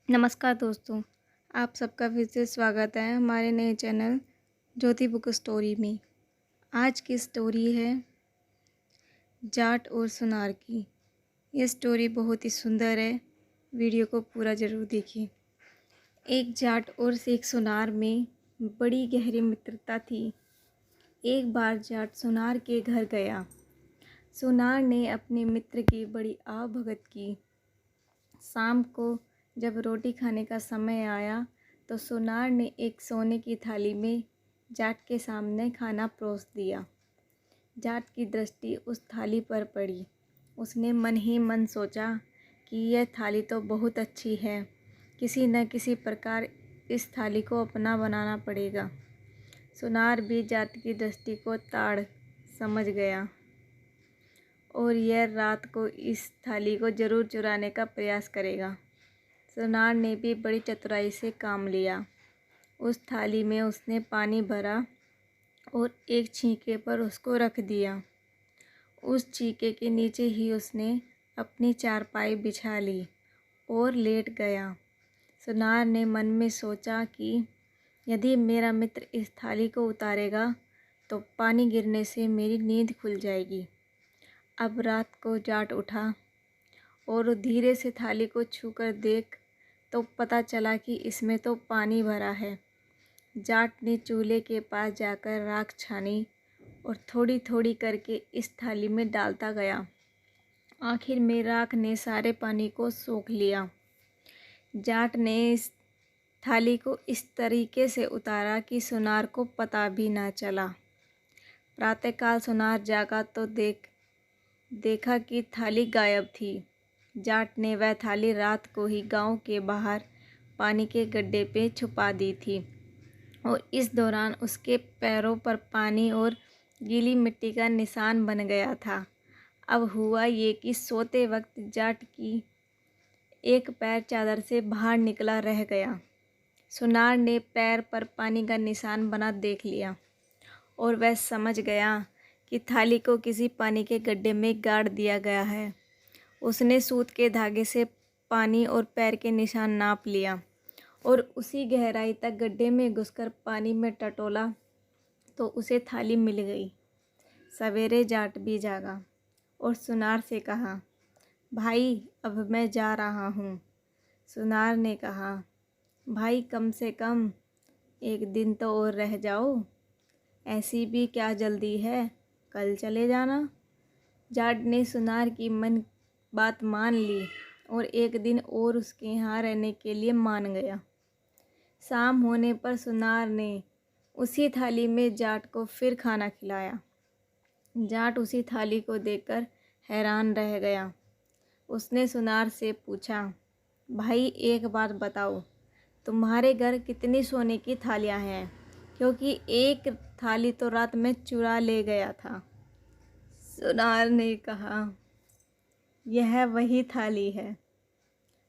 नमस्कार दोस्तों, आप सबका फिर से स्वागत है हमारे नए चैनल ज्योति बुक स्टोरी में। आज की स्टोरी है जाट और सुनार की। ये स्टोरी बहुत ही सुंदर है, वीडियो को पूरा ज़रूर देखिए। एक जाट और एक सुनार में बड़ी गहरी मित्रता थी। एक बार जाट सुनार के घर गया। सुनार ने अपने मित्र की बड़ी आवभगत की। शाम को जब रोटी खाने का समय आया तो सुनार ने एक सोने की थाली में जाट के सामने खाना परोस दिया। जाट की दृष्टि उस थाली पर पड़ी। उसने मन ही मन सोचा कि यह थाली तो बहुत अच्छी है, किसी न किसी प्रकार इस थाली को अपना बनाना पड़ेगा। सुनार भी जाट की दृष्टि को ताड़ समझ गया और यह रात को इस थाली को जरूर चुराने का प्रयास करेगा। सुनार ने भी बड़ी चतुराई से काम लिया। उस थाली में उसने पानी भरा और एक छींके पर उसको रख दिया। उस छींके के नीचे ही उसने अपनी चारपाई बिछा ली और लेट गया। सुनार ने मन में सोचा कि यदि मेरा मित्र इस थाली को उतारेगा तो पानी गिरने से मेरी नींद खुल जाएगी। अब रात को जाट उठा और धीरे से थाली को छूकर देख तो पता चला कि इसमें तो पानी भरा है। जाट ने चूल्हे के पास जाकर राख छानी और थोड़ी थोड़ी करके इस थाली में डालता गया। आखिर में राख ने सारे पानी को सोख लिया। जाट ने इस थाली को इस तरीके से उतारा कि सुनार को पता भी ना चला। प्रातःकाल सुनार जागा तो देखा कि थाली गायब थी। जाट ने वह थाली रात को ही गांव के बाहर पानी के गड्ढे पे छुपा दी थी और इस दौरान उसके पैरों पर पानी और गीली मिट्टी का निशान बन गया था। अब हुआ ये कि सोते वक्त जाट की एक पैर चादर से बाहर निकला रह गया। सुनार ने पैर पर पानी का निशान बना देख लिया और वह समझ गया कि थाली को किसी पानी के गड्ढे में गाड़ दिया गया है। उसने सूत के धागे से पानी और पैर के निशान नाप लिया और उसी गहराई तक गड्ढे में घुसकर पानी में टटोला तो उसे थाली मिल गई। सवेरे जाट भी जागा और सुनार से कहा, भाई अब मैं जा रहा हूँ। सुनार ने कहा, भाई कम से कम एक दिन तो और रह जाओ, ऐसी भी क्या जल्दी है, कल चले जाना। जाट ने सुनार की बात मान ली और एक दिन और उसके यहाँ रहने के लिए मान गया। शाम होने पर सुनार ने उसी थाली में जाट को फिर खाना खिलाया। जाट उसी थाली को देखकर हैरान रह गया। उसने सुनार से पूछा, भाई एक बात बताओ, तुम्हारे घर कितनी सोने की थालियाँ हैं? क्योंकि एक थाली तो रात में चुरा ले गया था। सुनार ने कहा, यह वही थाली है,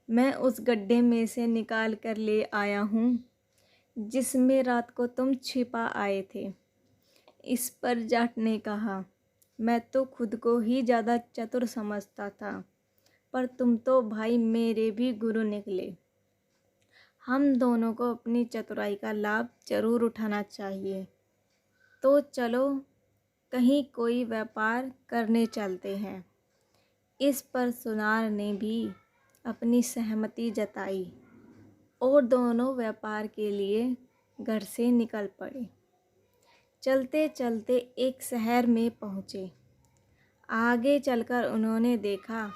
मैं उस गड्ढे में से निकाल कर ले आया हूँ जिसमें रात को तुम छिपा आए थे। इस पर जाट ने कहा, मैं तो खुद को ही ज़्यादा चतुर समझता था, पर तुम तो भाई मेरे भी गुरु निकले। हम दोनों को अपनी चतुराई का लाभ जरूर उठाना चाहिए। तो चलो कहीं कोई व्यापार करने चलते हैं। इस पर सुनार ने भी अपनी सहमति जताई और दोनों व्यापार के लिए घर से निकल पड़े। चलते चलते एक शहर में पहुँचे। आगे चलकर उन्होंने देखा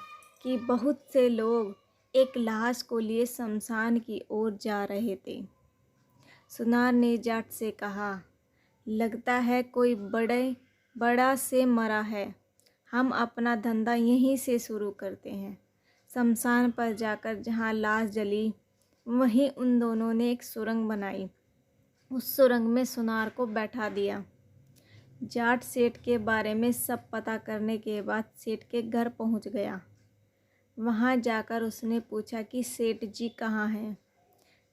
कि बहुत से लोग एक लाश को लिए शमशान की ओर जा रहे थे। सुनार ने जाट से कहा, लगता है कोई बड़ा से मरा है, हम अपना धंधा यहीं से शुरू करते हैं। शमशान पर जाकर जहाँ लाश जली वहीं उन दोनों ने एक सुरंग बनाई। उस सुरंग में सुनार को बैठा दिया। जाट सेठ के बारे में सब पता करने के बाद सेठ के घर पहुंच गया। वहां जाकर उसने पूछा कि सेठ जी कहाँ हैं।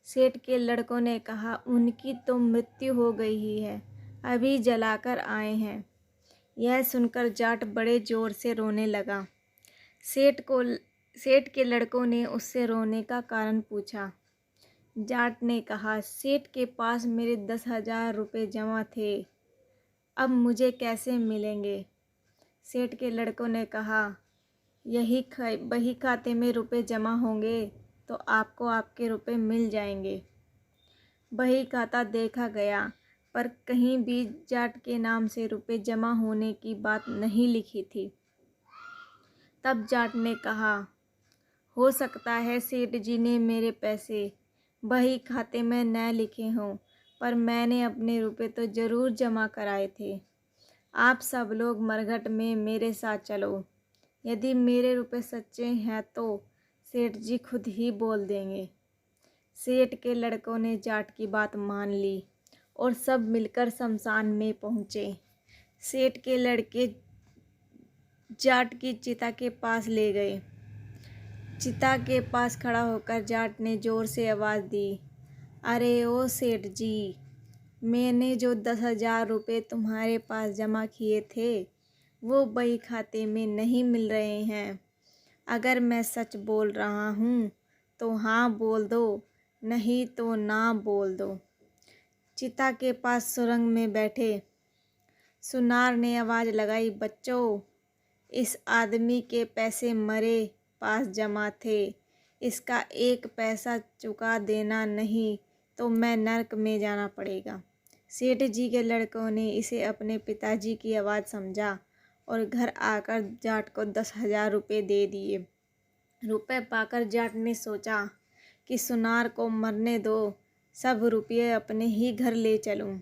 सेठ के लड़कों ने कहा, उनकी तो मृत्यु हो गई ही है, अभी जलाकर आए हैं। यह सुनकर जाट बड़े ज़ोर से रोने लगा। सेठ के लड़कों ने उससे रोने का कारण पूछा। जाट ने कहा, सेठ के पास मेरे 10,000 रुपये जमा थे, अब मुझे कैसे मिलेंगे? सेठ के लड़कों ने कहा, यही बही खाते में रुपए जमा होंगे तो आपको आपके रुपए मिल जाएंगे। बही खाता देखा गया पर कहीं भी जाट के नाम से रुपए जमा होने की बात नहीं लिखी थी। तब जाट ने कहा, हो सकता है सेठ जी ने मेरे पैसे बही खाते में न लिखे हों, पर मैंने अपने रुपए तो ज़रूर जमा कराए थे। आप सब लोग मरघट में मेरे साथ चलो। यदि मेरे रुपए सच्चे हैं तो सेठ जी खुद ही बोल देंगे। सेठ के लड़कों ने जाट की बात मान ली और सब मिलकर शमशान में पहुँचे। सेठ के लड़के जाट की चिता के पास ले गए। चिता के पास खड़ा होकर जाट ने ज़ोर से आवाज़ दी, अरे ओ सेठ जी, मैंने जो 10,000 रुपये तुम्हारे पास जमा किए थे वो बही खाते में नहीं मिल रहे हैं। अगर मैं सच बोल रहा हूँ तो हाँ बोल दो, नहीं तो ना बोल दो। चिता के पास सुरंग में बैठे सुनार ने आवाज़ लगाई, बच्चों, इस आदमी के पैसे मरे पास जमा थे, इसका एक पैसा चुका देना नहीं तो मैं नर्क में जाना पड़ेगा। सेठ जी के लड़कों ने इसे अपने पिताजी की आवाज़ समझा और घर आकर जाट को 10,000 रुपये दे दिए। रुपए पाकर जाट ने सोचा कि सुनार को मरने दो, सब रुपये अपने ही घर ले चलूं।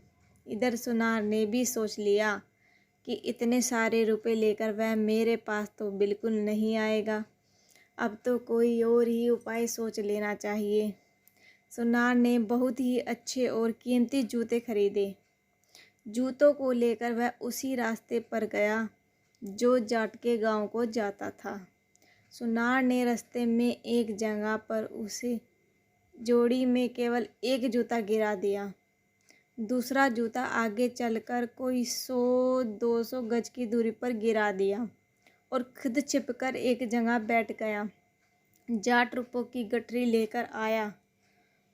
इधर सुनार ने भी सोच लिया कि इतने सारे रुपए लेकर वह मेरे पास तो बिल्कुल नहीं आएगा, अब तो कोई और ही उपाय सोच लेना चाहिए। सुनार ने बहुत ही अच्छे और कीमती जूते खरीदे। जूतों को लेकर वह उसी रास्ते पर गया जो जाट के गांव को जाता था। सुनार ने रास्ते में एक जगह पर उसे जोड़ी में केवल एक जूता गिरा दिया। दूसरा जूता आगे चलकर कोई 100-200 गज की दूरी पर गिरा दिया और खुद छिपकर एक जगह बैठ गया। जाट रुपयों की गठरी लेकर आया।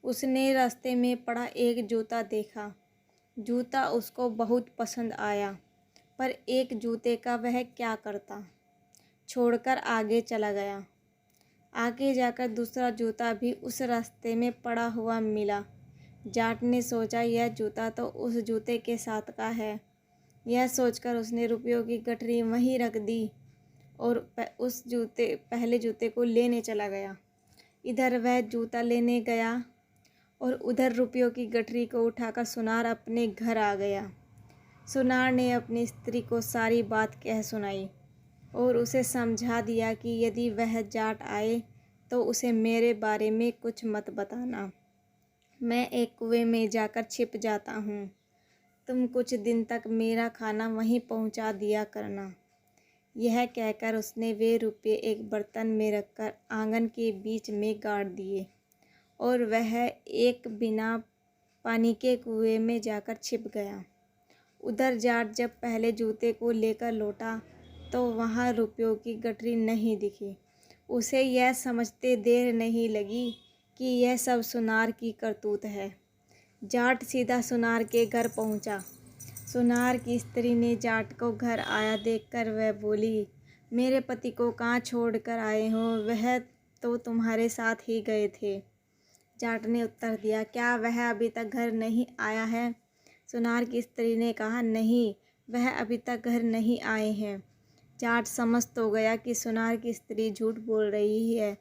उसने रास्ते में पड़ा एक जूता देखा। जूता उसको बहुत पसंद आया, पर एक जूते का वह क्या करता, छोड़कर आगे चला गया। आगे जाकर दूसरा जूता भी उस रास्ते में पड़ा हुआ मिला। जाट ने सोचा, यह जूता तो उस जूते के साथ का है। यह सोचकर उसने रुपयों की गठरी वहीं रख दी और उस पहले जूते को लेने चला गया। इधर वह जूता लेने गया और उधर रुपयों की गठरी को उठाकर सुनार अपने घर आ गया। सुनार ने अपनी स्त्री को सारी बात कह सुनाई और उसे समझा दिया कि यदि वह जाट आए तो उसे मेरे बारे में कुछ मत बताना। मैं एक कुएं में जाकर छिप जाता हूँ। तुम कुछ दिन तक मेरा खाना वहीं पहुँचा दिया करना। यह कहकर उसने वे रुपये एक बर्तन में रखकर आंगन के बीच में गाड़ दिए और वह एक बिना पानी के कुएं में जाकर छिप गया। उधर जाट जब पहले जूते को लेकर लौटा तो वहाँ रुपयों की गठरी नहीं दिखी। उसे यह समझते देर नहीं लगी कि यह सब सुनार की करतूत है। जाट सीधा सुनार के घर पहुँचा। सुनार की स्त्री ने जाट को घर आया देखकर वह बोली, मेरे पति को कहाँ छोड़ कर आए हो? वह तो तुम्हारे साथ ही गए थे। जाट ने उत्तर दिया, क्या वह अभी तक घर नहीं आया है? सुनार की स्त्री ने कहा, नहीं, वह अभी तक घर नहीं आए हैं। जाट समझ तो गया कि सुनार की स्त्री झूठ बोल रही है।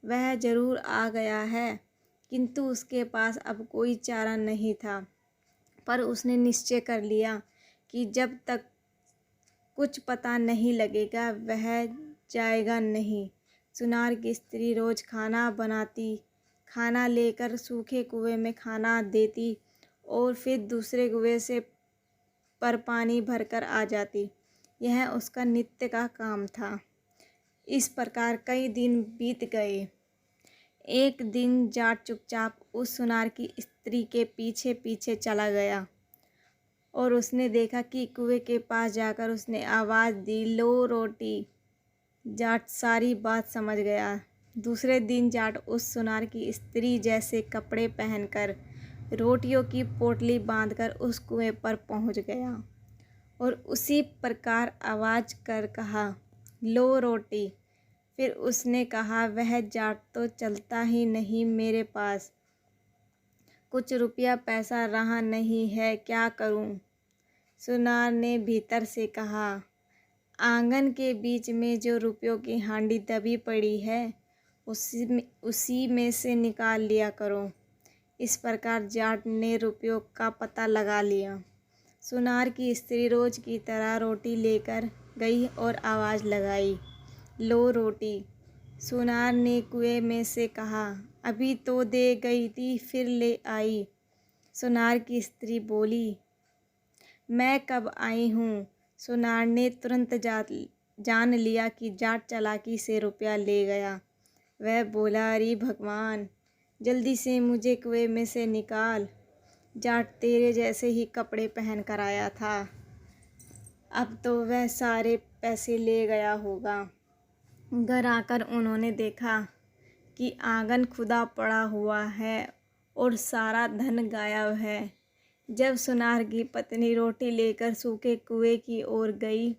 वह जरूर आ गया है, किंतु उसके पास अब कोई चारा नहीं था। पर उसने निश्चय कर लिया कि जब तक कुछ पता नहीं लगेगा वह जाएगा नहीं। सुनार की स्त्री रोज़ खाना बनाती, खाना लेकर सूखे कुएं में खाना देती और फिर दूसरे कुएं से पर पानी भरकर आ जाती। यह उसका नित्य का काम था। इस प्रकार कई दिन बीत गए। एक दिन जाट चुपचाप उस सुनार की स्त्री के पीछे पीछे चला गया और उसने देखा कि कुएं के पास जाकर उसने आवाज़ दी, लो रोटी। जाट सारी बात समझ गया। दूसरे दिन जाट उस सुनार की स्त्री जैसे कपड़े पहनकर रोटियों की पोटली बांधकर उस कुएं पर पहुंच गया और उसी प्रकार आवाज़ कर कहा, लो रोटी। फिर उसने कहा, वह जाट तो चलता ही नहीं मेरे पास, कुछ रुपया पैसा रहा नहीं है, क्या करूं? सुनार ने भीतर से कहा, आंगन के बीच में जो रुपयों की हांडी दबी पड़ी है उसी में से निकाल लिया करो। इस प्रकार जाट ने रुपयों का पता लगा लिया। सुनार की स्त्री रोज की तरह रोटी लेकर गई और आवाज़ लगाई, लो रोटी। सुनार ने कुएं में से कहा, अभी तो दे गई थी फिर ले आई। सुनार की स्त्री बोली, मैं कब आई हूँ? सुनार ने तुरंत जान लिया कि जाट चालाकी से रुपया ले गया। वह बोला, अरे भगवान, जल्दी से मुझे कुएं में से निकाल। जाट तेरे जैसे ही कपड़े पहन कर आया था, अब तो वह सारे पैसे ले गया होगा। घर आकर उन्होंने देखा कि आंगन खुदा पड़ा हुआ है और सारा धन गायब है। जब सुनार की पत्नी रोटी लेकर सूखे कुएं की ओर गई,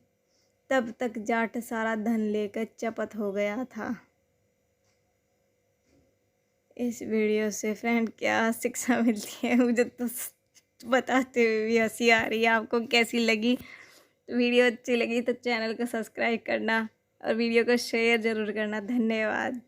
तब तक जाट सारा धन लेकर चपत हो गया था। इस वीडियो से फ्रेंड क्या शिक्षा मिलती है मुझे तो बताते हुए भी हंसी आ रही है। आपको कैसी लगी? वीडियो अच्छी लगी तो चैनल को सब्सक्राइब करना और वीडियो को शेयर ज़रूर करना। धन्यवाद।